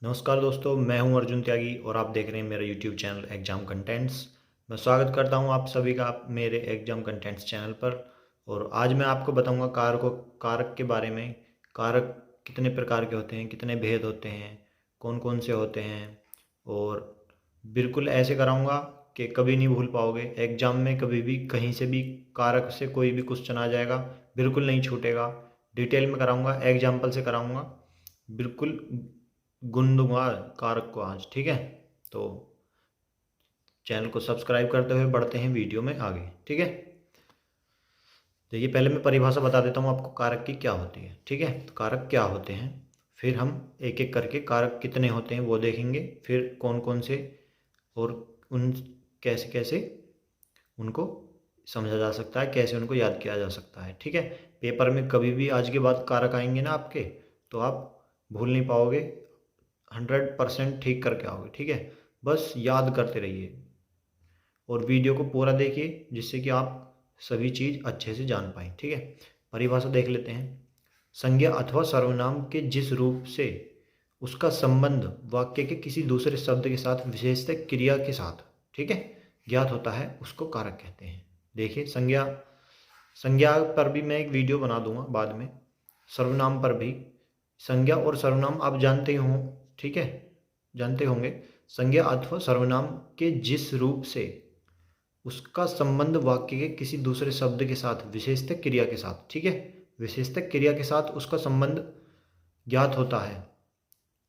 नमस्कार दोस्तों, मैं हूं अर्जुन त्यागी और आप देख रहे हैं मेरा यूट्यूब चैनल एग्ज़ाम कंटेंट्स। मैं स्वागत करता हूं आप सभी का मेरे एग्ज़ाम कंटेंट्स चैनल पर। और आज मैं आपको बताऊंगा कारक के बारे में। कारक कितने प्रकार के होते हैं, कितने भेद होते हैं, कौन कौन से होते हैं। और बिल्कुल ऐसे कराऊंगा कि कभी नहीं भूल पाओगे। एग्ज़ाम में कभी भी कहीं से भी कारक से कोई भी क्वेश्चन आ जाएगा, बिल्कुल नहीं छूटेगा। डिटेल में कराऊंगा, एग्जाम्पल से कराऊंगा, बिल्कुल गुण दूंगा कारक को आज। ठीक है, तो चैनल को सब्सक्राइब करते हुए बढ़ते हैं वीडियो में आगे। ठीक है, देखिए पहले मैं परिभाषा बता देता हूँ आपको कारक की क्या होती है। ठीक है, तो कारक क्या होते हैं, फिर हम एक एक करके कारक कितने होते हैं वो देखेंगे, फिर कौन कौन से और उन कैसे कैसे उनको समझा जा सकता है, कैसे उनको याद किया जा सकता है। ठीक है, पेपर में कभी भी आज के बाद कारक आएंगे ना आपके, तो आप भूल नहीं पाओगे, 100% ठीक करके आओगे। ठीक है, बस याद करते रहिए और वीडियो को पूरा देखिए जिससे कि आप सभी चीज़ अच्छे से जान पाएँ। ठीक है, परिभाषा देख लेते हैं। संज्ञा अथवा सर्वनाम के जिस रूप से उसका संबंध वाक्य के किसी दूसरे शब्द के साथ, विशेषतः क्रिया के साथ, ठीक है, ज्ञात होता है, उसको कारक कहते हैं। देखिए संज्ञा संज्ञा पर भी मैं एक वीडियो बना दूंगा बाद में, सर्वनाम पर भी। संज्ञा और सर्वनाम आप जानते ही हों, ठीक है, जानते होंगे। संज्ञा अथवा सर्वनाम के जिस रूप से उसका संबंध वाक्य के किसी दूसरे शब्द के साथ, विशेषतः क्रिया के साथ, ठीक है, विशेषतः क्रिया के साथ उसका संबंध ज्ञात होता है,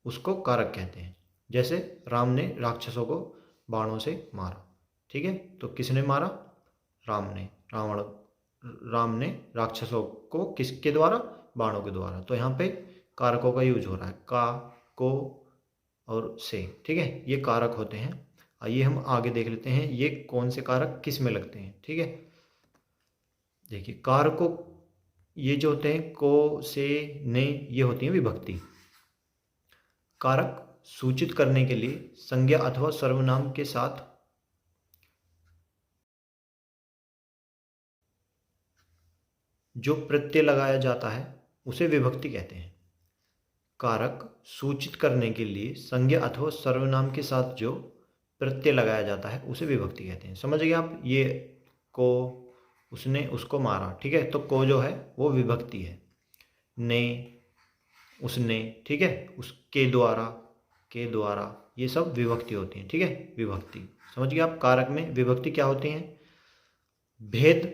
उसको कारक कहते हैं। जैसे राम ने राक्षसों को बाणों से मारा। ठीक है, तो किसने मारा? रावण राम ने राक्षसों को किसके द्वारा? बाणों के द्वारा। तो यहाँ पे कारकों का यूज हो रहा है, का, को और से। ठीक है, ये कारक होते हैं। आइए हम आगे देख लेते हैं ये कौन से कारक किस में लगते हैं। ठीक है, देखिए कारकों, ये जो होते हैं को, से, ने, ये होती हैं विभक्ति। कारक सूचित करने के लिए संज्ञा अथवा सर्वनाम के साथ जो प्रत्यय लगाया जाता है उसे विभक्ति कहते हैं। कारक सूचित करने के लिए संज्ञा अथवा सर्वनाम के साथ जो प्रत्यय लगाया जाता है उसे विभक्ति कहते हैं। समझ गए आप? ये को, उसने उसको मारा। ठीक है, तो को जो है वो विभक्ति है। ने, उसने, ठीक है, उसके द्वारा, के द्वारा, ये सब विभक्ति होती हैं। ठीक है, विभक्ति। समझ गए आप? कारक में विभक्ति क्या होती हैं? भेद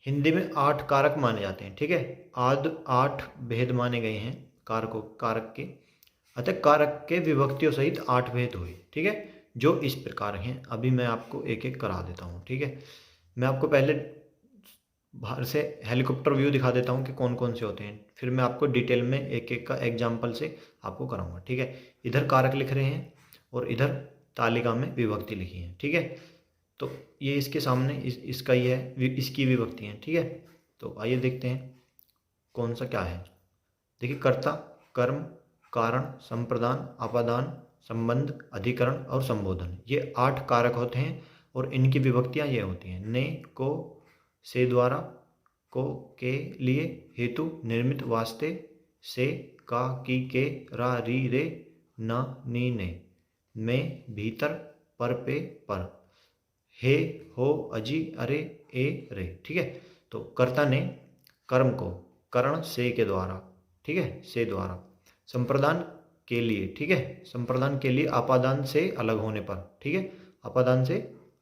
हिंदी में 8 कारक माने जाते हैं। ठीक है, आद 8 भेद माने गए हैं कारक के। अतः कारक के विभक्तियों सहित 8 भेद हुए। ठीक है, जो इस प्रकार हैं। अभी मैं आपको एक एक करा देता हूँ। ठीक है, मैं आपको पहले बाहर से हेलीकॉप्टर व्यू दिखा देता हूँ कि कौन कौन से होते हैं, फिर मैं आपको डिटेल में एक एक का एग्जाम्पल से आपको कराऊंगा। ठीक है, इधर कारक लिख रहे हैं और इधर तालिका में विभक्ति लिखी है। ठीक है, तो ये इसके सामने इसका ही है, इसकी विभक्ति है। ठीक है, तो आइए देखते हैं कौन सा क्या है। देखिए कर्ता, कर्म, कारण, संप्रदान, अपादान, संबंध, अधिकरण और संबोधन, ये 8 कारक होते हैं और इनकी विभक्तियां ये होती हैं। ने, को, से द्वारा, को, के लिए, हेतु, निर्मित, वास्ते, से, का, की, के, रा, री, रे, न, नी, ने, में, भीतर, पर, पे, पर, हे, हो, अजी, अरे, ए, रे। ठीक है, तो कर्ता ने कर्म को करण से के द्वारा, ठीक है, से द्वारा, संप्रदान के लिए, ठीक है, संप्रदान के लिए अपादान से अलग होने पर, ठीक है, अपादान से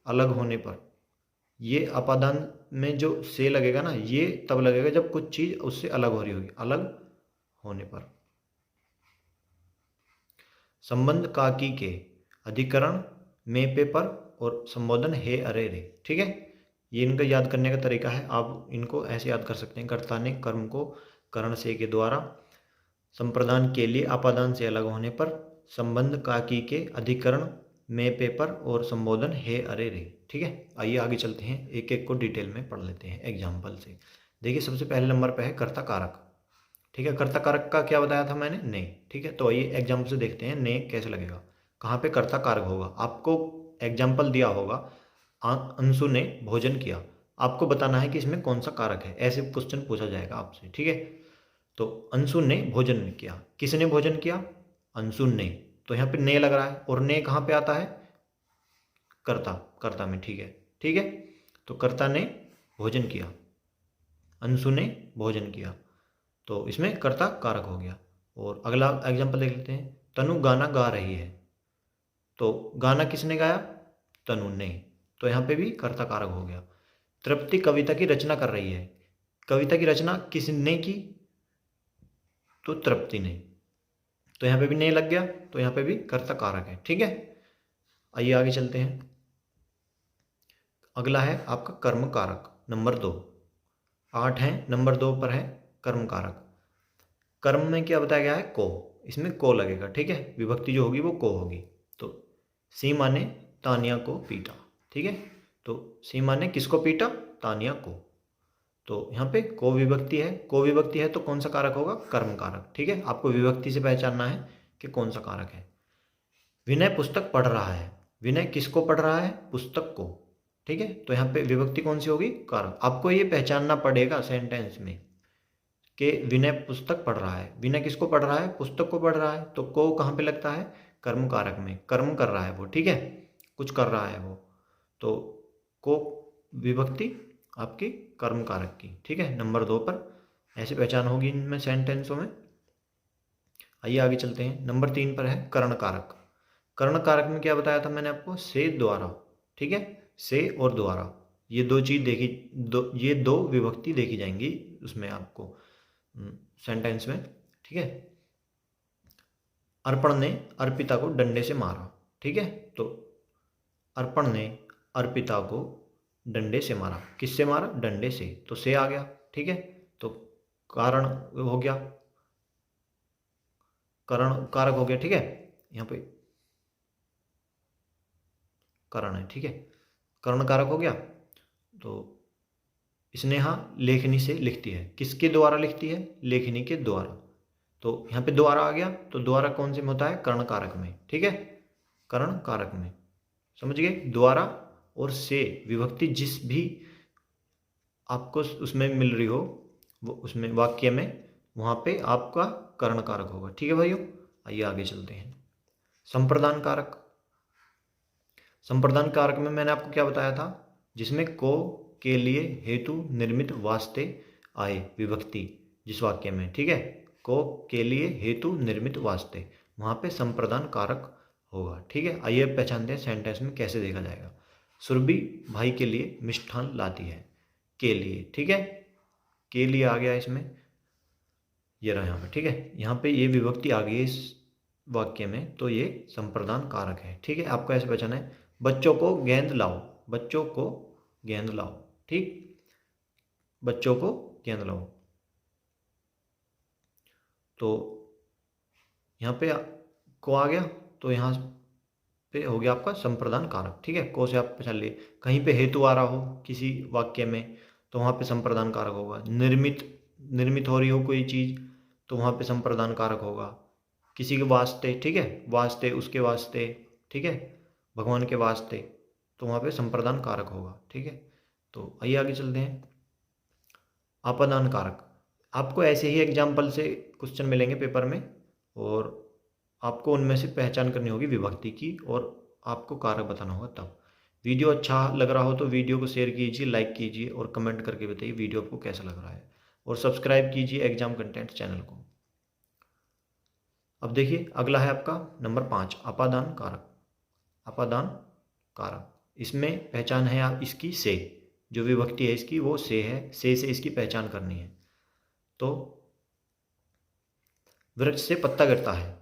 अलग होने पर, ये अपादान में जो से लगेगा ना, ये तब लगेगा जब कुछ चीज उससे अलग हो रही होगी, अलग होने पर। संबंध का, की, के, अधिकरण में, पे, पर और संबोधन हे, अरे, रे। ठीक है, ये इनका याद करने का तरीका है। आप इनको ऐसे याद कर सकते हैं। कर्ता ने कर्म को करण से के द्वारा, संप्रदान के लिए अपादान से अलग होने पर, संबंध का, की, के, अधिकरण में, पे, पर और संबोधन हे, अरे, रे। ठीक है, आइए आगे चलते हैं, एक एक को डिटेल में पढ़ लेते हैं एग्जाम्पल से। देखिए सबसे पहले नंबर पर है कर्ता कारक। ठीक है, कर्ता कारक का क्या बताया था मैंने? ने। ठीक है, तो आइए एग्जाम्पल से देखते हैं ने कैसे लगेगा, कहाँ पे कर्ता कारक होगा। आपको एग्जाम्पल दिया होगा, अंशु ने भोजन किया, आपको बताना है कि इसमें कौन सा कारक है। ऐसे क्वेश्चन पूछा जाएगा आपसे। ठीक है, तो अंशु ने भोजन किया, किसने भोजन किया? अंशु ने। तो यहाँ पे ने लग रहा है, और ने कहाँ पे आता है? कर्ता, कर्ता में। ठीक है, ठीक है। तो कर्ता ने भोजन किया, अंशु ने भोजन किया, तो इसमें कर्ता कारक हो गया। और अगला एग्जाम्पल देख लेते हैं। तनु गाना गा रही है, तो गाना किसने गाया? तनु ने, तो यहाँ पे भी कर्ता कारक हो गया। तृप्ति कविता की रचना कर रही है, कविता की रचना किसने की? तो तृप्ति ने, तो यहाँ पे भी ने लग गया, तो यहाँ पे भी कर्ता कारक है। ठीक है, आइए आगे चलते हैं। अगला है आपका कर्म कारक नंबर 2। 8 है, नंबर 2 पर है कर्म कारक। कर्म में क्या बताया गया है? को, इसमें को लगेगा। ठीक है, विभक्ति जो होगी वो को होगी। तो सीमा ने तानिया को पीटा। ठीक है, तो सीमा ने किसको पीटा? तानिया को। तो यहाँ पे को विभक्ति है, को विभक्ति है तो कौन सा कारक होगा? कर्म कारक। ठीक है, आपको विभक्ति से पहचानना है कि कौन सा कारक है। विनय पुस्तक पढ़ रहा है, विनय किसको पढ़ रहा है? पुस्तक को। ठीक है, तो यहाँ पे विभक्ति कौन सी होगी? कारक। आपको ये पहचानना पड़ेगा सेंटेंस में कि विनय पुस्तक पढ़ रहा है। विनय किसको पढ़ रहा है? पुस्तक को पढ़ रहा है, तो को कहाँ पे लगता है? कर्म कारक में। कर्म कर रहा है वो। ठीक है, कुछ कर रहा है वो, तो को विभक्ति आपकी कर्म कारक की। ठीक है, नंबर 2 पर ऐसे पहचान होगी इनमें सेंटेंसों में। आइए आगे चलते हैं। नंबर 3 पर है कर्ण कारक। कर्ण कारक में क्या बताया था मैंने आपको? से, द्वारा। ठीक है, से और द्वारा, ये दो चीज देखी, ये दो विभक्ति देखी जाएंगी उसमें आपको सेंटेंस में। ठीक है, अर्पण ने अर्पिता को डंडे से मारा। ठीक है, तो अर्पण ने अर्पिता को डंडे से मारा। किससे मारा? डंडे से, तो से आ गया। ठीक है, तो कारण हो गया, करण कारक हो गया। ठीक है, यहाँ पे करण है। ठीक है, कर्ण कारक हो गया। तो स्नेहा लेखनी से लिखती है, किसके द्वारा लिखती है? लेखनी के द्वारा। तो यहाँ पे द्वारा आ गया, तो द्वारा कौन से में होता है? कर्ण कारक में। ठीक है, कर्ण कारक में, समझ गए? द्वारा और से विभक्ति जिस भी आपको उसमें मिल रही हो, वो उसमें वाक्य में, वहाँ पे आपका कर्ण कारक होगा। ठीक है भाइयों, आइए आगे चलते हैं। संप्रदान कारक। संप्रदान कारक में मैंने आपको क्या बताया था? जिसमें को के लिए हेतु निर्मित वास्ते आए विभक्ति जिस वाक्य में। ठीक है, को के लिए हेतु निर्मित वास्ते, वहाँ पे संप्रदान कारक होगा। ठीक है, आइए पहचानते हैं सेंटेंस में कैसे देखा जाएगा। सुरभि भाई के लिए मिष्ठान लाती है, के लिए। ठीक है, के लिए आ गया इसमें, ये रहा यहाँ पे। ठीक है, यहाँ पे ये विभक्ति आ गई इस वाक्य में, तो ये संप्रदान कारक है। ठीक है, आपको ऐसे पहचाना है। बच्चों को गेंद लाओ, बच्चों को गेंद लाओ। ठीक, बच्चों को गेंद लाओ, तो यहाँ पे को आ गया, तो यहाँ पे हो गया आपका संप्रदान कारक। ठीक है, को से आप पहचान लिए। कहीं पे हेतु आ रहा हो किसी वाक्य में, तो वहाँ पे संप्रदान कारक होगा। निर्मित हो रही हो कोई चीज़, तो वहाँ पे संप्रदान कारक होगा। किसी के वास्ते, ठीक है, वास्ते, उसके वास्ते, ठीक है, भगवान के वास्ते, तो वहाँ पे संप्रदान कारक होगा। ठीक है, तो आइए आगे चलते हैं। आपादान कारक। आपको ऐसे ही एग्जाम्पल से क्वेश्चन मिलेंगे पेपर में, और आपको उनमें से पहचान करनी होगी विभक्ति की, और आपको कारक बताना होगा तब। वीडियो अच्छा लग रहा हो तो वीडियो को शेयर कीजिए, लाइक कीजिए, और कमेंट करके बताइए वीडियो आपको कैसा लग रहा है, और सब्सक्राइब कीजिए एग्जाम कंटेंट चैनल को। अब देखिए अगला है आपका नंबर 5, अपादान कारक। अपादान कारक, इसमें पहचान है आप इसकी से, जो विभक्ति है इसकी वो से है, से इसकी पहचान करनी है। तो वृक्ष से पत्ता गिरता है,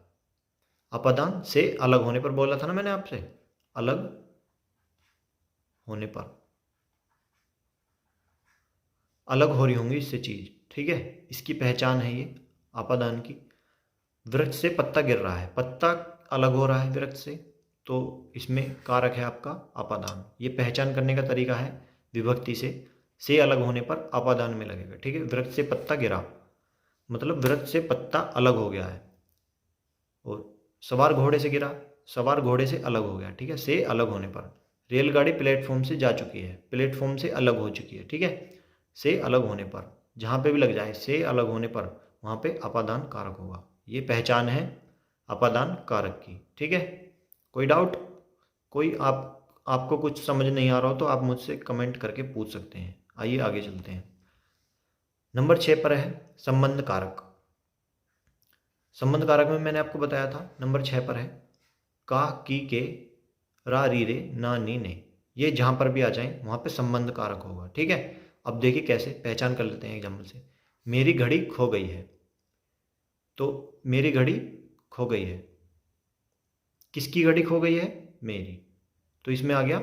अपादान से अलग होने पर बोला था ना मैंने आपसे, अलग होने पर, अलग हो रही होंगी इससे चीज। ठीक है, इसकी पहचान है ये अपादान की। वृक्ष से पत्ता गिर रहा है, पत्ता अलग हो रहा है वृक्ष से, तो इसमें कारक है आपका अपादान। ये पहचान करने का तरीका है विभक्ति से अलग होने पर अपादान में लगेगा। ठीक है, वृक्ष से पत्ता गिरा मतलब वृक्ष से पत्ता अलग हो गया है। और सवार घोड़े से गिरा, सवार घोड़े से अलग हो गया। ठीक है, से अलग होने पर। रेलगाड़ी प्लेटफॉर्म से जा चुकी है, प्लेटफॉर्म से अलग हो चुकी है। ठीक है, से अलग होने पर, जहाँ पे भी लग जाए से अलग होने पर, वहाँ पे अपादान कारक होगा। ये पहचान है अपादान कारक की। ठीक है, कोई डाउट? कोई आपको कुछ समझ नहीं आ रहा हो तो आप मुझसे कमेंट करके पूछ सकते हैं। आइए आगे चलते हैं। नंबर 6 पर है संबंध कारक। संबंध कारक में मैंने आपको बताया था नंबर 6 पर है का, की, के, रा, री, रे, ना, नी, ने। ये जहां पर भी आ जाए वहां पे संबंध कारक होगा। ठीक है, अब देखिए कैसे पहचान कर लेते हैं एग्जाम्पल से। मेरी घड़ी खो गई है, तो मेरी घड़ी खो गई है, किसकी घड़ी खो गई है? मेरी, तो इसमें आ गया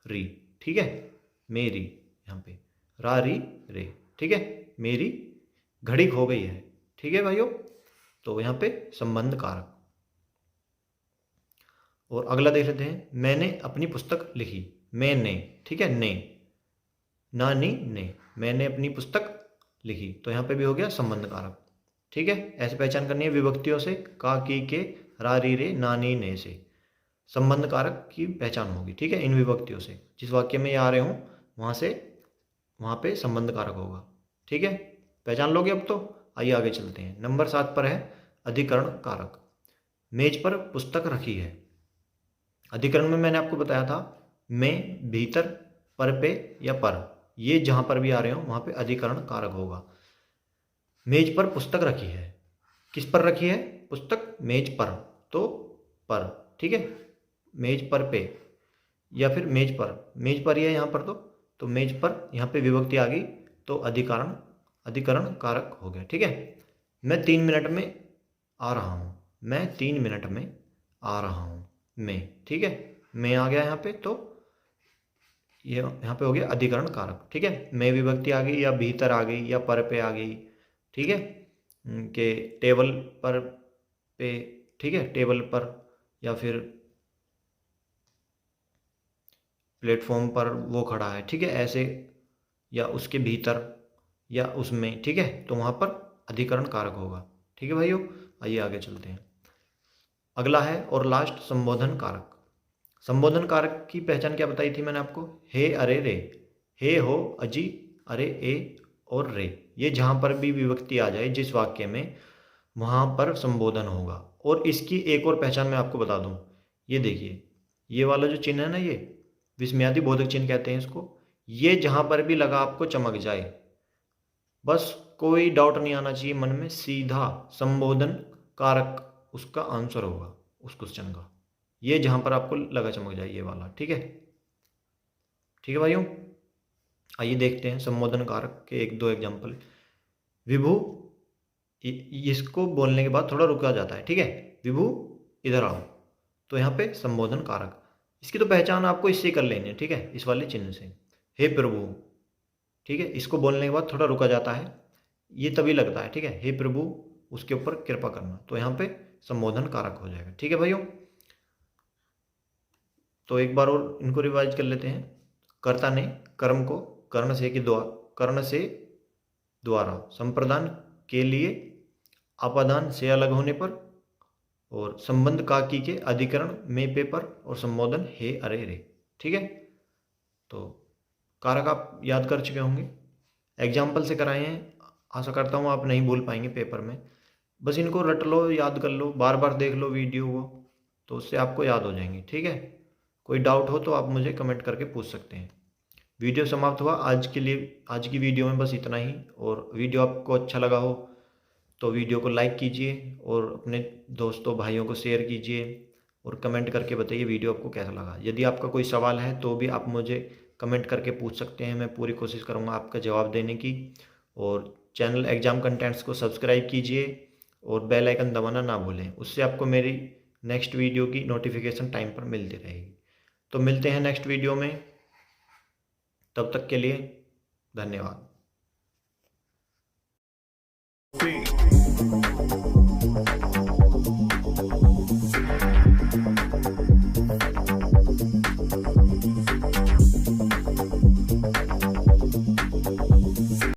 री। ठीक है, मेरी, यहाँ पे रा, री, रे। ठीक है, मेरी घड़ी खो गई है। ठीक है भाइयों, तो यहाँ पे संबंध कारक। और अगला देख लेते हैं, मैंने अपनी पुस्तक लिखी। मैंने, ठीक है, ने, ना, नी, ने। मैंने अपनी पुस्तक लिखी, तो यहाँ पे भी हो गया संबंध कारक। ठीक है, ऐसे पहचान करनी है विभक्तियों से, का, की, के, रा, री, रे, ना, नी, ने से संबंध कारक की पहचान होगी। ठीक है, इन विभक्तियों से जिस वाक्य में ये आ रहे हों वहाँ से वहाँ पे संबंध कारक होगा। ठीक है, पहचान लोगे अब तो। आइए आगे चलते हैं। नंबर 7 पर है अधिकरण कारक। मेज पर पुस्तक रखी है। अधिकरण में मैंने आपको बताया था में, भीतर, पर पे या पर, ये जहां पर भी आ रहे हो वहां पे अधिकरण कारक होगा। मेज पर पुस्तक रखी है, किस पर रखी है पुस्तक? मेज पर, तो पर। ठीक है, मेज पर पे या फिर मेज पर ही है यहाँ पर, तो मेज पर यहाँ पे विभक्ति आ गई तो अधिकरण कारक हो गया। ठीक है, मैं 3 मिनट में आ रहा हूँ। मैं 3 मिनट में आ रहा हूँ, मैं। ठीक है, मैं आ गया यहाँ पे, तो ये यहाँ पे हो गया अधिकरण कारक। ठीक है, मैं विभक्ति आ गई या भीतर आ गई या पर पे आ गई। ठीक है, कि टेबल पर पे, ठीक है, टेबल पर या फिर प्लेटफॉर्म पर वो खड़ा है। ठीक है, ऐसे, या उसके भीतर या उसमें। ठीक है, तो वहाँ पर अधिकरण कारक होगा। ठीक है भाइयों, आइए आगे चलते हैं। अगला है और लास्ट संबोधन कारक। संबोधन कारक की पहचान क्या बताई थी मैंने आपको? हे, अरे, रे। हे, हो, अजी, अरे, ए और रे, ये जहाँ पर भी विभक्ति आ जाए जिस वाक्य में, वहाँ पर संबोधन होगा। और इसकी एक और पहचान मैं आपको बता दूँ, ये देखिए, ये वाला जो चिन्ह है ना, ये विस्मयादि बोधक चिन्ह कहते हैं इसको। ये जहाँ पर भी लगा आपको चमक जाए, बस कोई डाउट नहीं आना चाहिए मन में, सीधा संबोधन कारक उसका आंसर होगा उस क्वेश्चन का। ये जहां पर आपको लगा चमक जाए, ये वाला। ठीक है, ठीक है भाइयों, आइए देखते हैं संबोधन कारक के 1-2 एग्जाम्पल। विभु, इसको बोलने के बाद थोड़ा रुका जाता है। ठीक है, विभु इधर आओ, तो यहाँ पे संबोधन कारक। इसकी तो पहचान आपको इससे कर लेनी है। ठीक है, इस वाले चिन्ह से। हे प्रभु, ठीक है, इसको बोलने के बाद थोड़ा रुका जाता है, ये तभी लगता है। ठीक है, हे प्रभु, उसके ऊपर कृपा करना, तो यहाँ पे संबोधन कारक हो जाएगा। ठीक है भाइयों, तो एक बार और इनको रिवाइज कर लेते हैं। कर्ता ने कर्म को कर्ण से द्वारा, संप्रदान के लिए अपादान से अलग होने पर, और संबंध का, की, के, अधिकरण में, पे, पर, और संबोधन हे, अरे, रे। ठीक है, तो कारक आप याद कर चुके होंगे, एग्जाम्पल से कराए हैं। आशा करता हूँ आप नहीं भूल पाएंगे पेपर में। बस इनको रट लो, याद कर लो, बार बार देख लो वीडियो को, तो उससे आपको याद हो जाएंगे। ठीक है, कोई डाउट हो तो आप मुझे कमेंट करके पूछ सकते हैं। वीडियो समाप्त हुआ आज के लिए। आज की वीडियो में बस इतना ही। और वीडियो आपको अच्छा लगा हो तो वीडियो को लाइक कीजिए और अपने दोस्तों भाइयों को शेयर कीजिए, और कमेंट करके बताइए वीडियो आपको कैसा लगा। यदि आपका कोई सवाल है तो भी आप मुझे कमेंट करके पूछ सकते हैं, मैं पूरी कोशिश करूँगा आपका जवाब देने की। और चैनल एग्जाम कंटेंट्स को सब्सक्राइब कीजिए और बेल आइकन दबाना ना भूलें, उससे आपको मेरी नेक्स्ट वीडियो की नोटिफिकेशन टाइम पर मिलती रहेगी। तो मिलते हैं नेक्स्ट वीडियो में, तब तक के लिए धन्यवाद।